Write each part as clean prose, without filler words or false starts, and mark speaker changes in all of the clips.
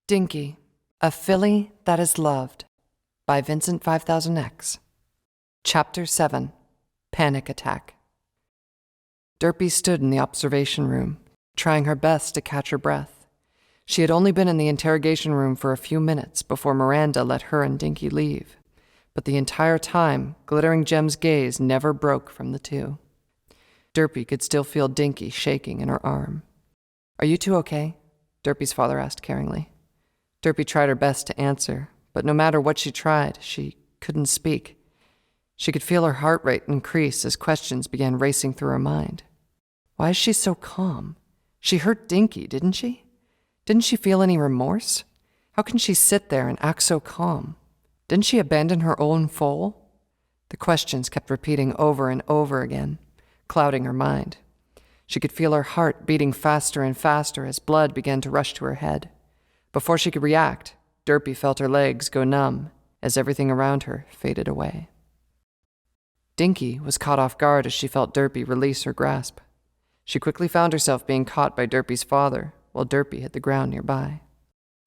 Speaker 1: Dinky, A Filly That Is Loved by Vincent 5000X. Chapter 7, Panic Attack. Derpy stood in the observation room, trying her best to catch her breath. She had only been in the interrogation room for a few minutes before Miranda let her and Dinky leave, but the entire time, Glittering Gem's gaze never broke from the two. Derpy could still feel Dinky shaking in her arm. "Are you two okay?" Derpy's father asked caringly. Derpy tried her best to answer, but no matter what she tried, she couldn't speak. She could feel her heart rate increase as questions began racing through her mind. Why is she so calm? She hurt Dinky, didn't she? Didn't she feel any remorse? How can she sit there and act so calm? Didn't she abandon her own foal? The questions kept repeating over and over again, clouding her mind. She could feel her heart beating faster and faster as blood began to rush to her head. Before she could react, Derpy felt her legs go numb as everything around her faded away. Dinky was caught off guard as she felt Derpy release her grasp. She quickly found herself being caught by Derpy's father while Derpy hit the ground nearby.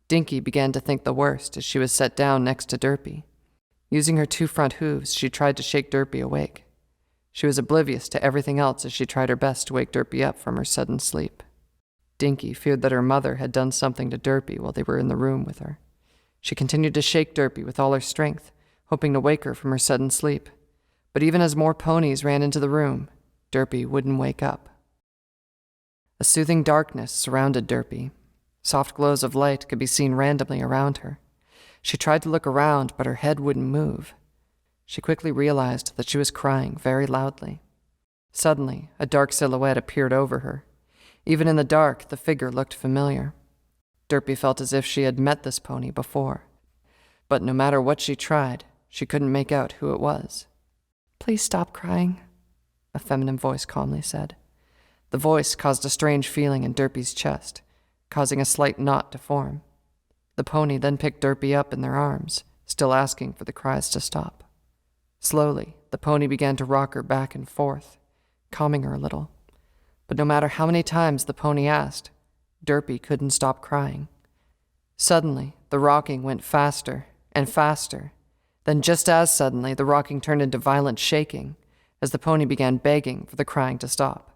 Speaker 1: Dinky began to think the worst as she was set down next to Derpy. Using her two front hooves, she tried to shake Derpy awake. She was oblivious to everything else as she tried her best to wake Derpy up from her sudden sleep. Dinky feared that her mother had done something to Derpy while they were in the room with her. She continued to shake Derpy with all her strength, hoping to wake her from her sudden sleep. But even as more ponies ran into the room, Derpy wouldn't wake up. A soothing darkness surrounded Derpy. Soft glows of light could be seen randomly around her. She tried to look around, but her head wouldn't move. She quickly realized that she was crying very loudly. Suddenly, a dark silhouette appeared over her. Even in the dark, the figure looked familiar. Derpy felt as if she had met this pony before. But no matter what she tried, she couldn't make out who it was. "Please stop crying," a feminine voice calmly said. The voice caused a strange feeling in Derpy's chest, causing a slight knot to form. The pony then picked Derpy up in their arms, still asking for the cries to stop. Slowly, the pony began to rock her back and forth, calming her a little. But no matter how many times the pony asked, Derpy couldn't stop crying. Suddenly, the rocking went faster and faster. Then just as suddenly, the rocking turned into violent shaking as the pony began begging for the crying to stop.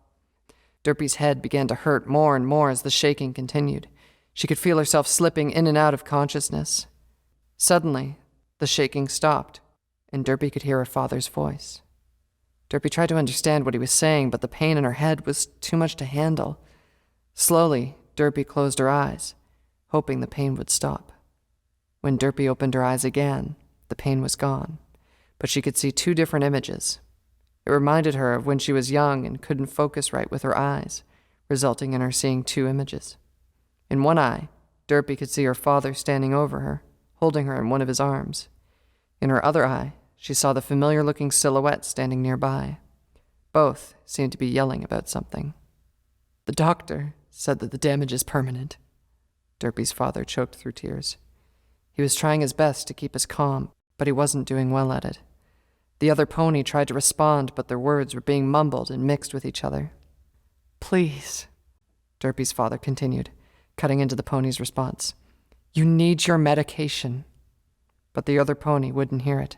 Speaker 1: Derpy's head began to hurt more and more as the shaking continued. She could feel herself slipping in and out of consciousness. Suddenly, the shaking stopped, and Derpy could hear her father's voice. Derpy tried to understand what he was saying, but the pain in her head was too much to handle. Slowly, Derpy closed her eyes, hoping the pain would stop. When Derpy opened her eyes again, the pain was gone, but she could see two different images. It reminded her of when she was young and couldn't focus right with her eyes, resulting in her seeing two images. In one eye, Derpy could see her father standing over her, holding her in one of his arms. In her other eye, she saw the familiar-looking silhouette standing nearby. Both seemed to be yelling about something. "The doctor said that the damage is permanent." Derpy's father choked through tears. He was trying his best to keep us calm, but he wasn't doing well at it. The other pony tried to respond, but their words were being mumbled and mixed with each other. "Please," Derpy's father continued, cutting into the pony's response. "You need your medication." But the other pony wouldn't hear it.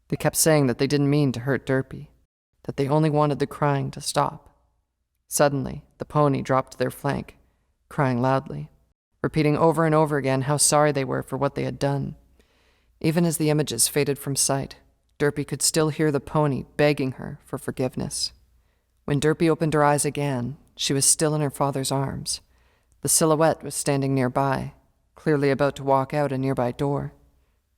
Speaker 1: They kept saying that they didn't mean to hurt Derpy, that they only wanted the crying to stop. Suddenly, the pony dropped to their flank, crying loudly, repeating over and over again how sorry they were for what they had done. Even as the images faded from sight, Derpy could still hear the pony begging her for forgiveness. When Derpy opened her eyes again, she was still in her father's arms. The silhouette was standing nearby, clearly about to walk out a nearby door.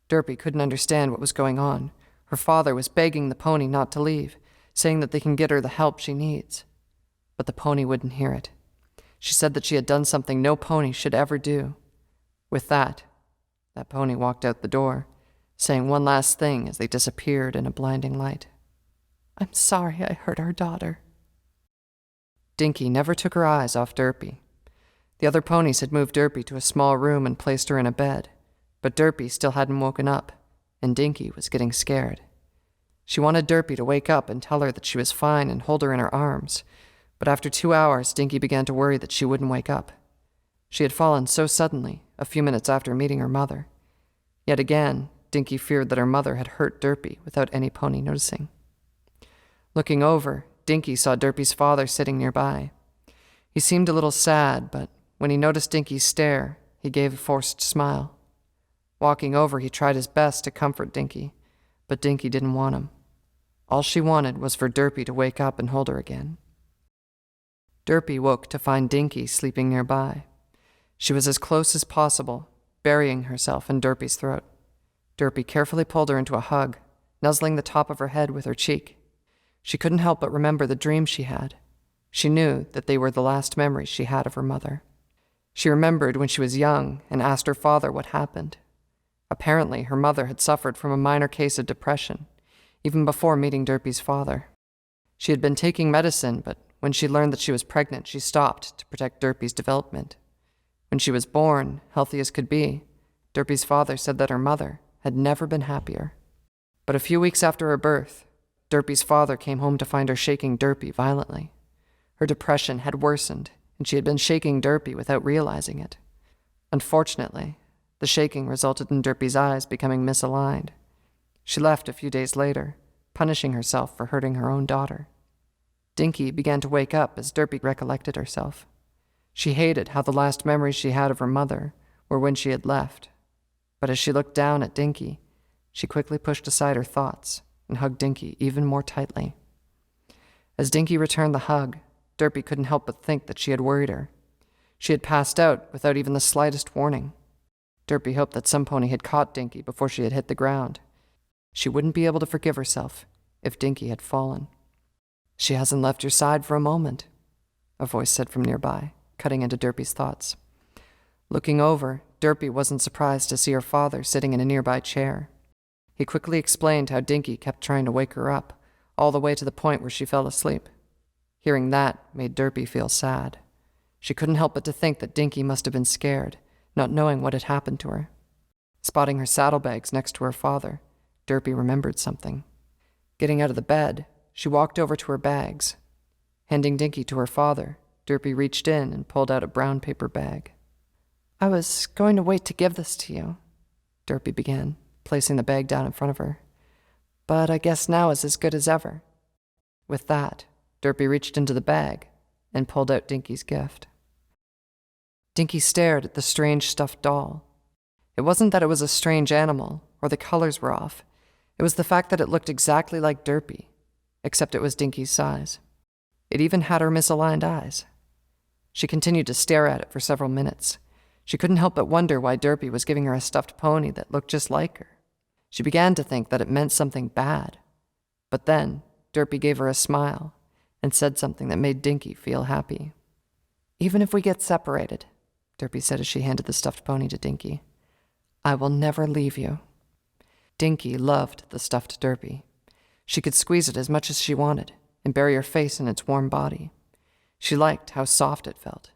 Speaker 1: Derpy couldn't understand what was going on. Her father was begging the pony not to leave, saying that they can get her the help she needs. But the pony wouldn't hear it. She said that she had done something no pony should ever do. With that pony walked out the door, saying one last thing as they disappeared in a blinding light. "I'm sorry I hurt our daughter." Dinky never took her eyes off Derpy. The other ponies had moved Derpy to a small room and placed her in a bed, but Derpy still hadn't woken up, and Dinky was getting scared. She wanted Derpy to wake up and tell her that she was fine and hold her in her arms, but after 2 hours, Dinky began to worry that she wouldn't wake up. She had fallen so suddenly, a few minutes after meeting her mother. Yet again, Dinky feared that her mother had hurt Derpy without any pony noticing. Looking over, Dinky saw Derpy's father sitting nearby. He seemed a little sad, but when he noticed Dinky's stare, he gave a forced smile. Walking over, he tried his best to comfort Dinky, but Dinky didn't want him. All she wanted was for Derpy to wake up and hold her again. Derpy woke to find Dinky sleeping nearby. She was as close as possible, burying herself in Derpy's throat. Derpy carefully pulled her into a hug, nuzzling the top of her head with her cheek. She couldn't help but remember the dreams she had. She knew that they were the last memories she had of her mother. She remembered when she was young and asked her father what happened. Apparently, her mother had suffered from a minor case of depression, even before meeting Derpy's father. She had been taking medicine, but when she learned that she was pregnant, she stopped to protect Derpy's development. When she was born, healthy as could be, Derpy's father said that her mother had never been happier. But a few weeks after her birth, Derpy's father came home to find her shaking Derpy violently. Her depression had worsened, and she had been shaking Derpy without realizing it. Unfortunately, the shaking resulted in Derpy's eyes becoming misaligned. She left a few days later, punishing herself for hurting her own daughter. Dinky began to wake up as Derpy recollected herself. She hated how the last memories she had of her mother were when she had left. But as she looked down at Dinky, she quickly pushed aside her thoughts and hugged Dinky even more tightly. As Dinky returned the hug, Derpy couldn't help but think that she had worried her. She had passed out without even the slightest warning. Derpy hoped that somepony had caught Dinky before she had hit the ground. She wouldn't be able to forgive herself if Dinky had fallen. "She hasn't left your side for a moment," a voice said from nearby, cutting into Derpy's thoughts. Looking over, Derpy wasn't surprised to see her father sitting in a nearby chair. He quickly explained how Dinky kept trying to wake her up, all the way to the point where she fell asleep. Hearing that made Derpy feel sad. She couldn't help but to think that Dinky must have been scared, not knowing what had happened to her. Spotting her saddlebags next to her father, Derpy remembered something. Getting out of the bed, she walked over to her bags. Handing Dinky to her father, Derpy reached in and pulled out a brown paper bag. "I was going to wait to give this to you," Derpy began, placing the bag down in front of her. "But I guess now is as good as ever." With that, Derpy reached into the bag and pulled out Dinky's gift. Dinky stared at the strange stuffed doll. It wasn't that it was a strange animal or the colors were off. It was the fact that it looked exactly like Derpy, except it was Dinky's size. It even had her misaligned eyes. She continued to stare at it for several minutes. She couldn't help but wonder why Derpy was giving her a stuffed pony that looked just like her. She began to think that it meant something bad. But then, Derpy gave her a smile and said something that made Dinky feel happy. "Even if we get separated," Derpy said as she handed the stuffed pony to Dinky, "I will never leave you." Dinky loved the stuffed Derpy. She could squeeze it as much as she wanted and bury her face in its warm body. She liked how soft it felt.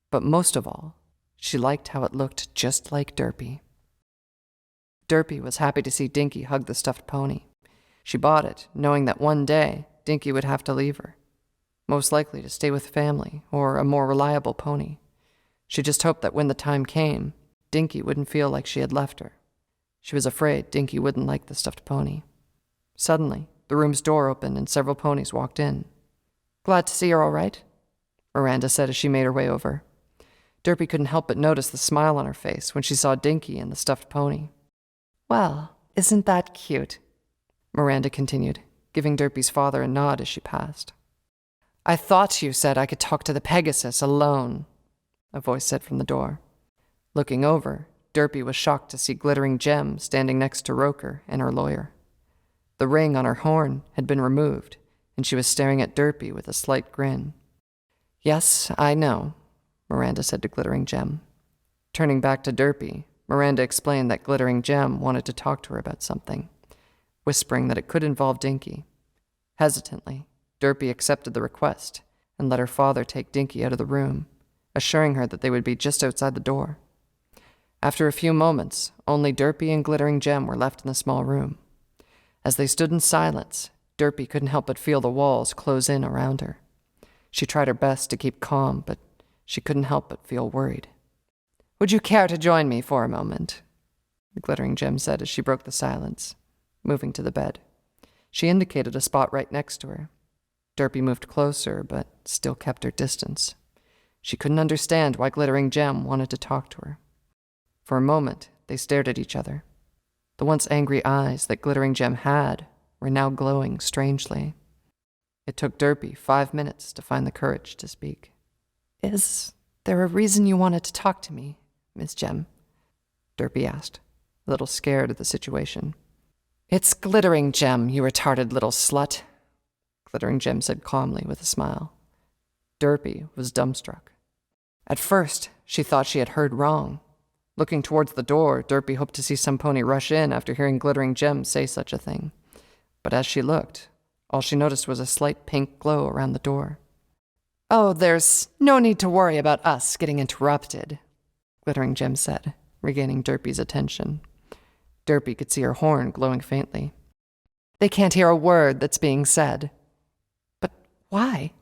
Speaker 1: But most of all, she liked how it looked just like Derpy. Derpy was happy to see Dinky hug the stuffed pony. She bought it, knowing that one day Dinky would have to leave her, most likely to stay with family or a more reliable pony. She just hoped that when the time came, Dinky wouldn't feel like she had left her. She was afraid Dinky wouldn't like the stuffed pony. Suddenly, the room's door opened and several ponies walked in. "Glad to see you're all right," Miranda said as she made her way over. Derpy couldn't help but notice the smile on her face when she saw Dinky and the stuffed pony. "Well, isn't that cute?" Miranda continued, giving Derpy's father a nod as she passed. "I thought you said I could talk to the Pegasus alone," a voice said from the door. Looking over, Derpy was shocked to see Glittering Gem standing next to Roker and her lawyer. The ring on her horn had been removed, and she was staring at Derpy with a slight grin. "Yes, I know," Miranda said to Glittering Gem. Turning back to Derpy, Miranda explained that Glittering Gem wanted to talk to her about something, whispering that it could involve Dinky. Hesitantly, Derpy accepted the request and let her father take Dinky out of the room, assuring her that they would be just outside the door. After a few moments, only Derpy and Glittering Gem were left in the small room. As they stood in silence, Derpy couldn't help but feel the walls close in around her. She tried her best to keep calm, but she couldn't help but feel worried. Would you care to join me for a moment? The glittering gem said as she broke the silence, moving to the bed. She indicated a spot right next to her. Derpy moved closer, but still kept her distance. She couldn't understand why Glittering Gem wanted to talk to her. For a moment, they stared at each other. The once angry eyes that Glittering Gem had were now glowing strangely. It took Derpy 5 minutes to find the courage to speak. Is there a reason you wanted to talk to me, Miss Gem? Derpy asked, a little scared of the situation. It's Glittering Gem, you retarded little slut, Glittering Gem said calmly with a smile. Derpy was dumbstruck. At first, she thought she had heard wrong. Looking towards the door, Derpy hoped to see somepony rush in after hearing Glittering Gem say such a thing. But as she looked, all she noticed was a slight pink glow around the door. Oh, there's no need to worry about us getting interrupted, Glittering Gem said, regaining Derpy's attention. Derpy could see her horn glowing faintly. They can't hear a word that's being said. But why?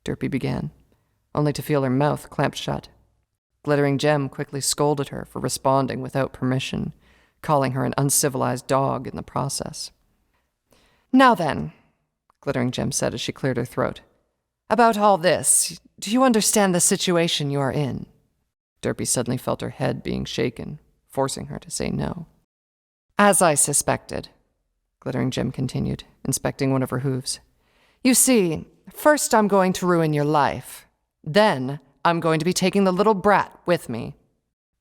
Speaker 1: Derpy began, only to feel her mouth clamped shut. Glittering Gem quickly scolded her for responding without permission, calling her an uncivilized dog in the process. Now then, Glittering Gem said as she cleared her throat, about all this, do you understand the situation you are in? Derpy suddenly felt her head being shaken, forcing her to say no. As I suspected, Glittering Gem continued, inspecting one of her hooves. You see, first I'm going to ruin your life. Then I'm going to be taking the little brat with me.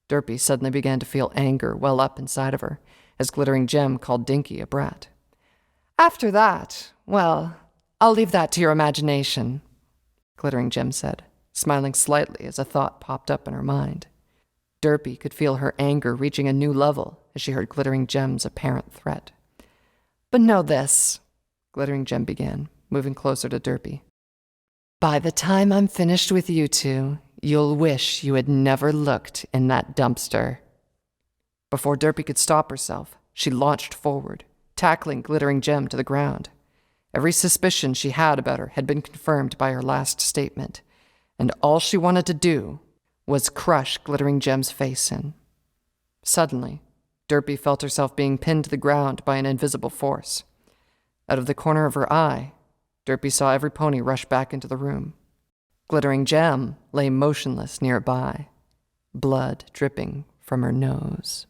Speaker 1: Derpy suddenly began to feel anger well up inside of her, as Glittering Gem called Dinky a brat. After that, well, I'll leave that to your imagination, Glittering Gem said, smiling slightly as a thought popped up in her mind. Derpy could feel her anger reaching a new level as she heard Glittering Gem's apparent threat. But know this, Glittering Gem began, moving closer to Derpy. By the time I'm finished with you two, you'll wish you had never looked in that dumpster. Before Derpy could stop herself, she launched forward, tackling Glittering Gem to the ground. Every suspicion she had about her had been confirmed by her last statement, and all she wanted to do was crush Glittering Gem's face in. Suddenly, Derpy felt herself being pinned to the ground by an invisible force. Out of the corner of her eye, Derpy saw every pony rush back into the room. Glittering Gem lay motionless nearby, blood dripping from her nose.